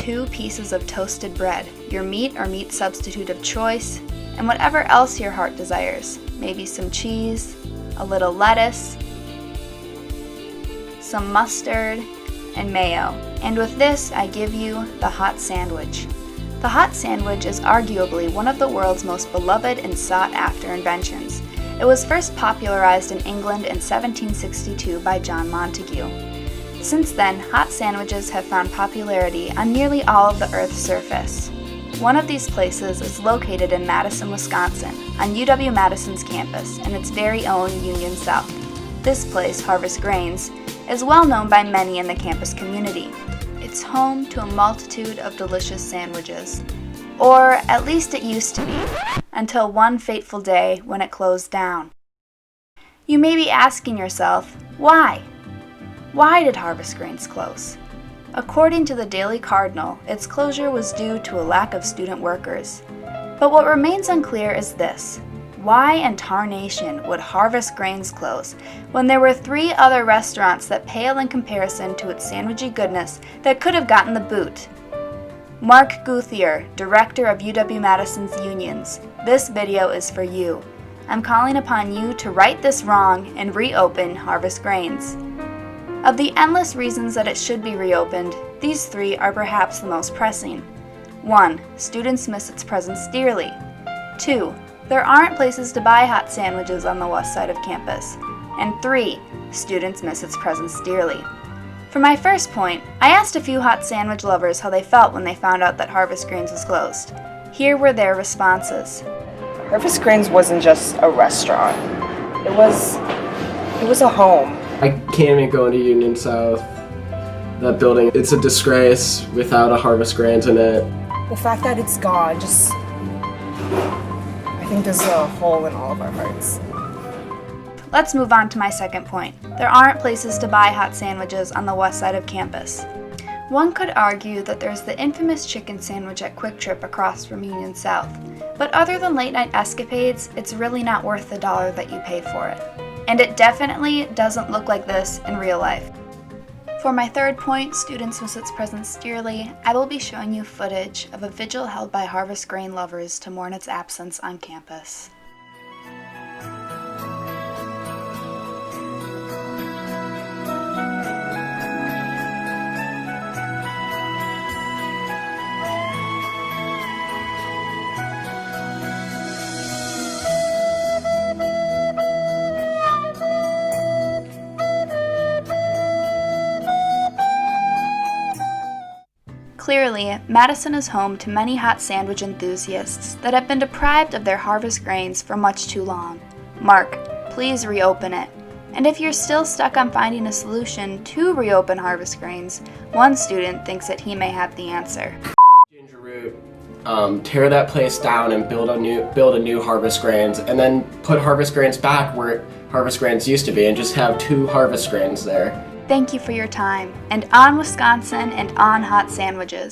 2 pieces of toasted bread, your meat or meat substitute of choice, and whatever else your heart desires. Maybe some cheese, a little lettuce, some mustard, and mayo. And with this, I give you the hot sandwich. The hot sandwich is arguably one of the world's most beloved and sought-after inventions. It was first popularized in England in 1762 by John Montagu. Since then, hot sandwiches have found popularity on nearly all of the Earth's surface. One of these places is located in Madison, Wisconsin, on UW-Madison's campus in its very own Union South. This place, Harvest Grains, is well known by many in the campus community. It's home to a multitude of delicious sandwiches. Or at least it used to be, until one fateful day when it closed down. You may be asking yourself, why? Why did Harvest Grains close? According to the Daily Cardinal, its closure was due to a lack of student workers. But what remains unclear is this: why in tarnation would Harvest Grains close when there were 3 other restaurants that pale in comparison to its sandwichy goodness that could have gotten the boot? Mark Guthier, director of UW-Madison's unions, this video is for you. I'm calling upon you to right this wrong and reopen Harvest Grains. Of the endless reasons that it should be reopened, these 3 are perhaps the most pressing. 1. Students miss its presence dearly. 2. There aren't places to buy hot sandwiches on the west side of campus. And 3. Students miss its presence dearly. For my first point, I asked a few hot sandwich lovers how they felt when they found out that Harvest Grains was closed. Here were their responses. Harvest Grains wasn't just a restaurant. It was a home. I can't even go into Union South. That building, it's a disgrace without a Harvest Grains in it. The fact that it's gone, I think there's a hole in all of our hearts. Let's move on to my second point. There aren't places to buy hot sandwiches on the west side of campus. One could argue that there's the infamous chicken sandwich at Quick Trip across from Union South. But other than late night escapades, it's really not worth the dollar that you pay for it. And it definitely doesn't look like this in real life. For my third point, students miss its presence dearly, I will be showing you footage of a vigil held by Harvest Grain lovers to mourn its absence on campus. Clearly, Madison is home to many hot sandwich enthusiasts that have been deprived of their Harvest Grains for much too long. Mark, please reopen it. And if you're still stuck on finding a solution to reopen Harvest Grains, one student thinks that he may have the answer. Ginger root, tear that place down and build a new Harvest Grains, and then put Harvest Grains back where Harvest Grains used to be, and just have 2 Harvest Grains there. Thank you for your time, and on Wisconsin and on hot sandwiches.